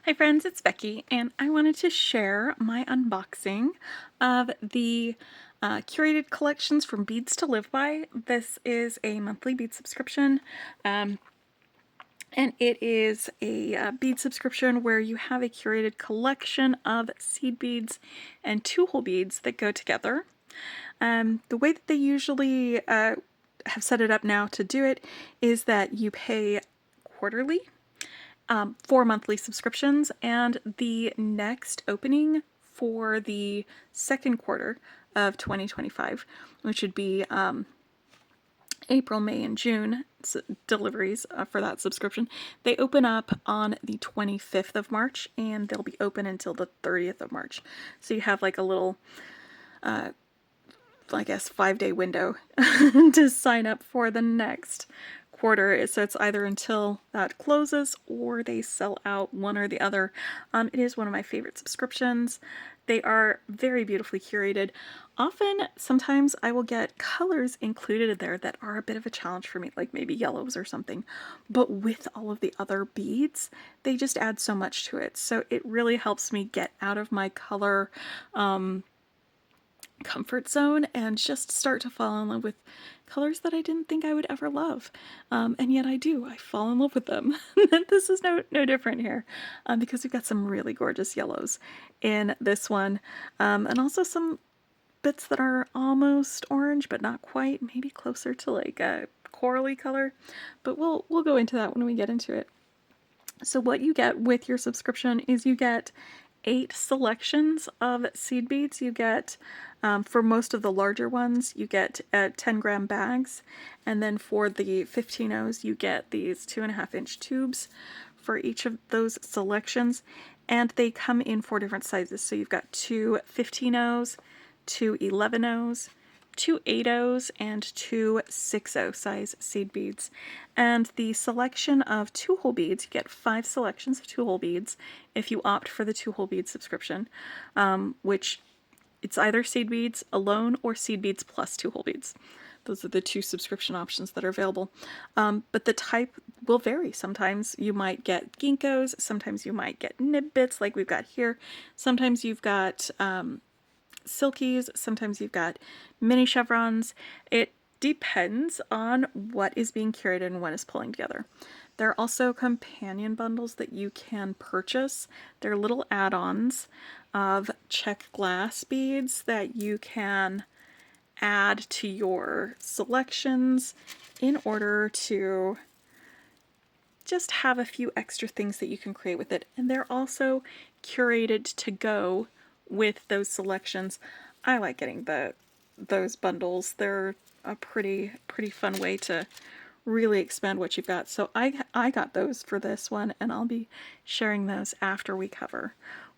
Hi friends, it's Becky, and I wanted to share my unboxing of the curated collections from Beads to Live By. This is a monthly bead subscription, and it is a bead subscription where you have a curated collection of seed beads and two-hole beads that go together. The way that they usually have set it up now to do it is that you pay quarterly for monthly subscriptions, and the next opening for the second quarter of 2025, which would be April, May, and June deliveries for that subscription, they open up on the 25th of March, and they'll be open until the 30th of March. So you have like a little, I guess, 5-day window to sign up for the next quarter. So it's either until that closes or they sell out, one or the other. It is one of my favorite subscriptions. They are very beautifully curated. Often, sometimes I will get colors included in there that are a bit of a challenge for me, like maybe yellows or something. But with all of the other beads, they just add so much to it. So it really helps me get out of my color comfort zone and just start to fall in love with colors that I didn't think I would ever love. And yet I do. I fall in love with them. This is no different here because we've got some really gorgeous yellows in this one, and also some bits that are almost orange but not quite, maybe closer to like a corally color, but we'll go into that when we get into it. So what you get with your subscription is you get 8 selections of seed beads. You get, for most of the larger ones, you get 10-gram bags, and then for the 15-0s, you get these 2.5-inch tubes for each of those selections, and they come in 4 different sizes. So you've got 2 15-0s, 2 11-0s, 2 8-0s, and 2 6-0 size seed beads. And the selection of two-hole beads, you get 5 selections of two-hole beads if you opt for the two-hole bead subscription, which it's either seed beads alone or seed beads plus two-hole beads. Those are the 2 subscription options that are available. But the type will vary. Sometimes you might get ginkgos, sometimes you might get nib bits like we've got here. Sometimes you've got silkies, sometimes you've got mini chevrons. It depends on what is being curated and what is pulling together. There are also companion bundles that you can purchase. They're little add-ons of Czech glass beads that you can add to your selections in order to just have a few extra things that you can create with it. And they're also curated to go with those selections. I like getting those bundles. They're a pretty fun way to really expand what you've got. So I got those for this one, and I'll be sharing those after we cover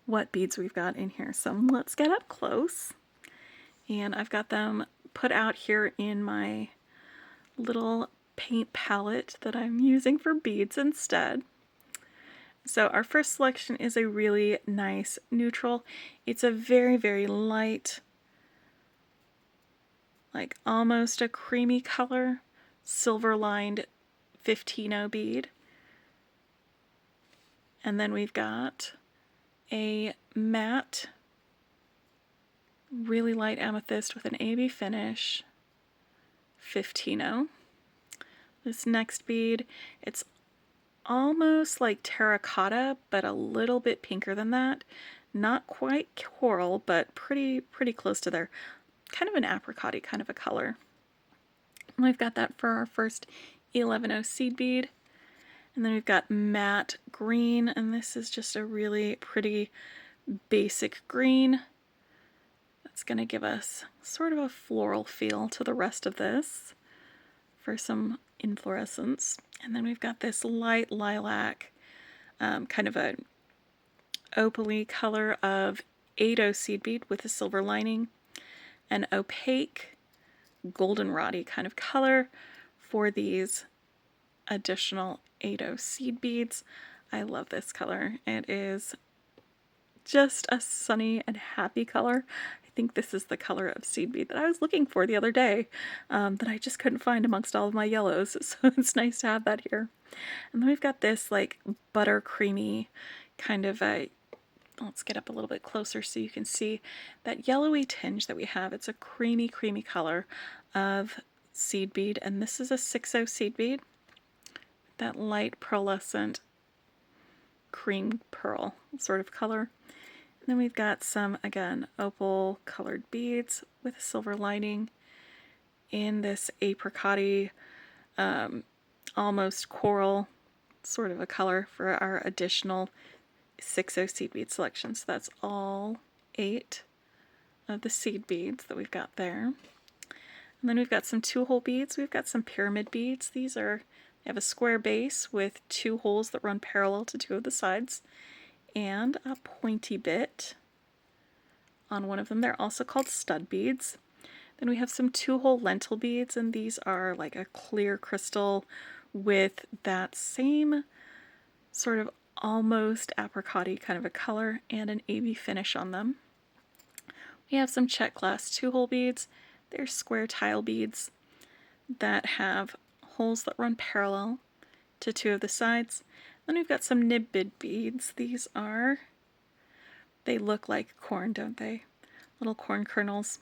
what beads we've got in here. So let's get up close. And I've got them put out here in my little paint palette that I'm using for beads instead. So our first selection is a really nice neutral. It's a very light, like almost a creamy color, silver lined 15-0 bead. And then we've got a matte, really light amethyst with an AB finish, 15-0. This next bead, it's almost like terracotta, but a little bit pinker than that. Not quite coral, but pretty close to there. Kind of an apricot-y kind of a color. And we've got that for our first 11-0 seed bead. And then we've got matte green, and this is just a really pretty basic green. That's going to give us sort of a floral feel to the rest of this for some inflorescence. And then we've got this light lilac, kind of a opaque color of 8-0 seed bead with a silver lining, an opaque goldenroddy kind of color for these additional 8-0 seed beads. I love this color. It is just a sunny and happy color. I think this is the color of seed bead that I was looking for the other day, that I just couldn't find amongst all of my yellows, so it's nice to have that here. And then we've got this like butter creamy kind of a, let's get up a little bit closer so you can see that yellowy tinge that we have. It's a creamy, creamy color of seed bead, and this is a 6/0 seed bead. That light pearlescent cream pearl sort of color. And then we've got some, again, opal colored beads with a silver lining in this apricot-y, almost coral sort of a color for our additional 6/0 seed bead selection. So that's all 8 of the seed beads that we've got there. And then we've got some 2-hole beads. We've got some pyramid beads. They have a square base with 2 holes that run parallel to 2 of the sides and a pointy bit on one of them. They're also called stud beads. Then we have some 2-hole lentil beads, and these are like a clear crystal with that same sort of almost apricot-y kind of a color and an AB finish on them. We have some Czech glass 2-hole beads. They're square tile beads that have holes that run parallel to 2 of the sides. Then we've got some nib beads. They look like corn, don't they? Little corn kernels.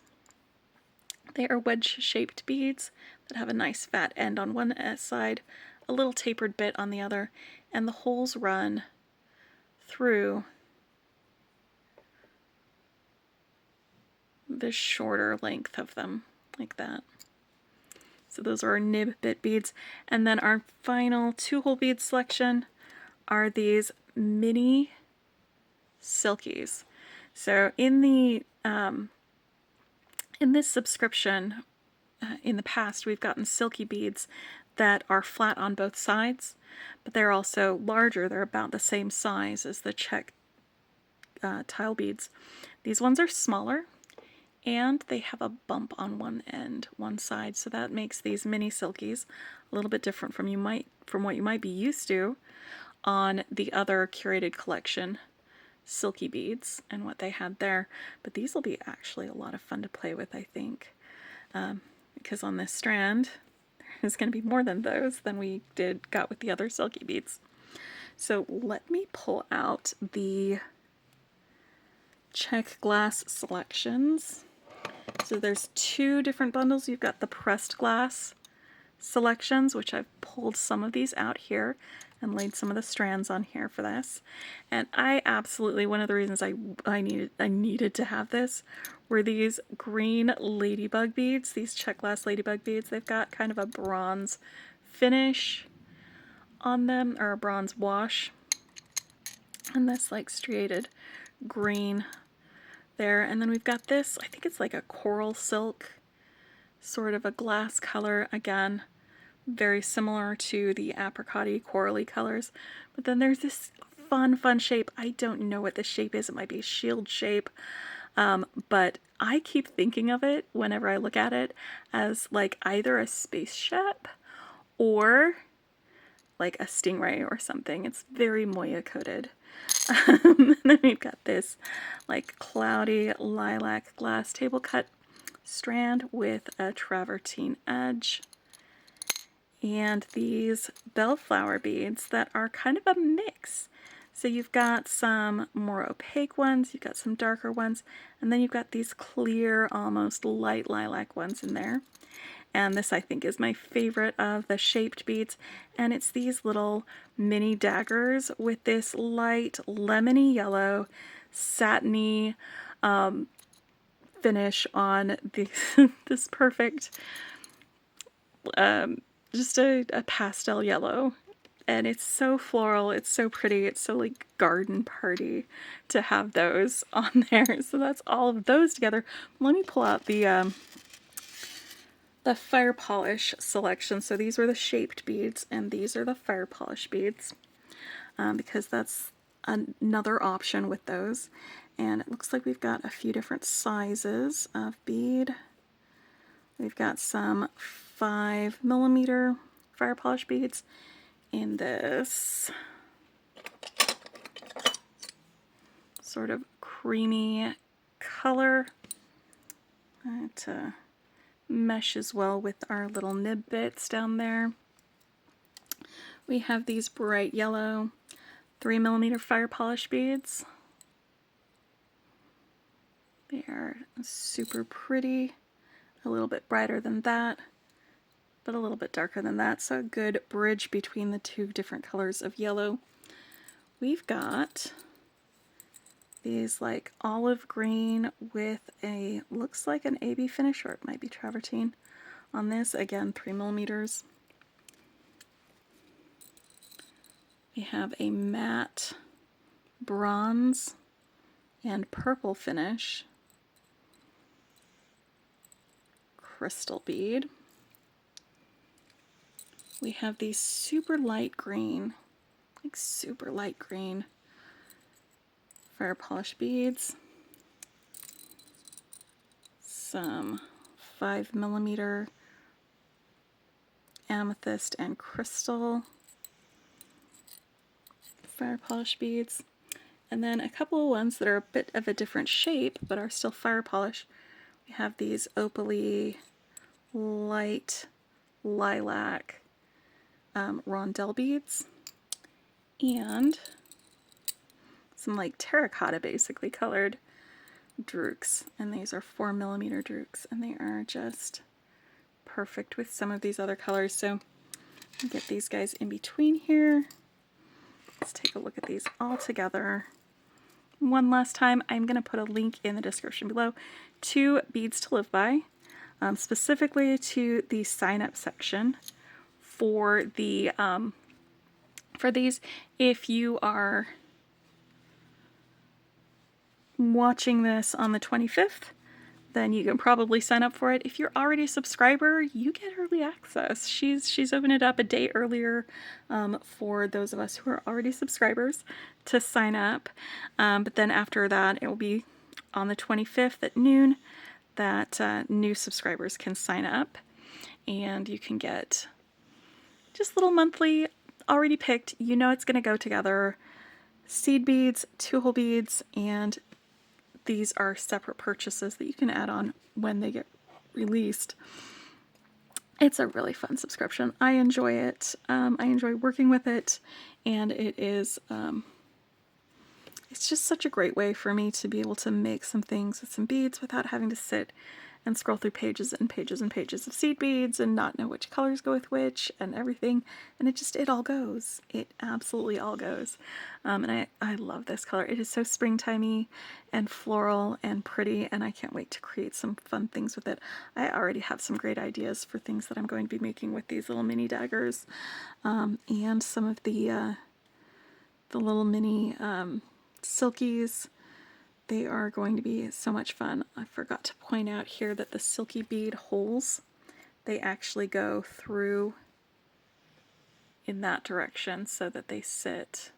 They are wedge-shaped beads that have a nice fat end on one side, a little tapered bit on the other, and the holes run through the shorter length of them, like that. So those are our nib bit beads. And then our final 2-hole bead selection are these mini silkies. So in this subscription, in the past, we've gotten silky beads that are flat on both sides, but they're also larger. They're about the same size as the Czech tile beads. These ones are smaller, and they have a bump on one side, so that makes these mini silkies a little bit different from what you might be used to on the other curated collection silky beads and what they had there. But these will be actually a lot of fun to play with, I think, because on this strand there's going to be more than those than we got with the other silky beads. So let me pull out the Czech glass selections. So there's 2 different bundles. You've got the pressed glass selections, which I've pulled some of these out here and laid some of the strands on here for this. And I absolutely, one of the reasons I needed to have this were these green ladybug beads, these Czech glass ladybug beads. They've got kind of a bronze finish on them, or a bronze wash, and this like striated green there. And then we've got this, I think it's like a coral silk, sort of a glass color, again, very similar to the apricot-y, corally colors. But then there's this fun shape. I don't know what this shape is. It might be a shield shape, but I keep thinking of it whenever I look at it as like either a spaceship or like a stingray or something. It's very moya coated. And then we've got this like cloudy lilac glass table cut strand with a travertine edge, and these bellflower beads that are kind of a mix. So you've got some more opaque ones, you've got some darker ones, and then you've got these clear, almost light lilac ones in there. And this, I think, is my favorite of the shaped beads, and it's these little mini daggers with this light lemony yellow satiny finish on this perfect just a pastel yellow. And it's so floral, it's so pretty, it's so like garden party to have those on there. So that's all of those together. Let me pull out the fire polish selection. So these were the shaped beads, and these are the fire polish beads, because that's another option with those. And it looks like we've got a few different sizes of bead. We've got some 5mm fire polish beads in this sort of creamy color. It meshes well with our little nib bits down there. We have these bright yellow 3mm fire polish beads. They are super pretty, a little bit brighter than that, but a little bit darker than that, so a good bridge between the two different colors of yellow. We've got these like olive green with a, looks like an AB finish, or it might be travertine on this, again 3mm. We have a matte bronze and purple finish crystal bead. We have these super light green, like super light green fire polish beads, some 5mm amethyst and crystal fire polish beads, and then a couple of ones that are a bit of a different shape but are still fire polish. We have these opaly light lilac rondelle beads, and some like terracotta basically colored drukes, and these are 4mm drukes, and they are just perfect with some of these other colors. So get these guys in between here. Let's take a look at these all together. One last time, I'm going to put a link in the description below to Beads to Live By, specifically to the sign up section for the for these. If you are watching this on the 25th, then you can probably sign up for it. If you're already a subscriber, you get early access. She's opened it up a day earlier for those of us who are already subscribers to sign up. But then after that, it will be on the 25th at noon that new subscribers can sign up, and you can get just little monthly, already picked, you know it's going to go together, seed beads, 2-hole beads, and these are separate purchases that you can add on when they get released. It's a really fun subscription. I enjoy it. I enjoy working with it, and it is it's just such a great way for me to be able to make some things with some beads without having to sit and scroll through pages and pages and pages of seed beads and not know which colors go with which and everything. And it all goes. It absolutely all goes. And I love this color. It is so springtimey and floral and pretty, and I can't wait to create some fun things with it. I already have some great ideas for things that I'm going to be making with these little mini daggers, and some of the little mini silkies. They are going to be so much fun. I forgot to point out here that the silky bead holes, they actually go through in that direction so that they sit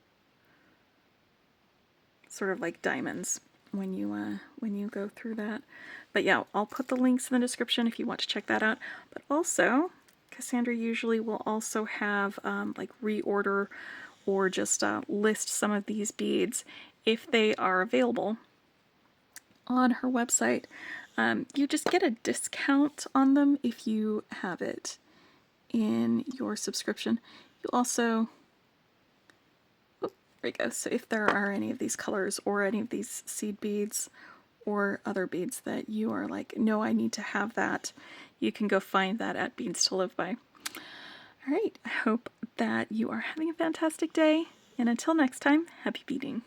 sort of like diamonds when you go through that. But yeah, I'll put the links in the description if you want to check that out. But also, Cassandra usually will also have like reorder or just list some of these beads if they are available on her website. You just get a discount on them if you have it in your subscription. You also, oh, there you go. So if there are any of these colors or any of these seed beads or other beads that you are like, no, I need to have that, you can go find that at Beads to Live By. All right, I hope that you are having a fantastic day, and until next time, happy beading.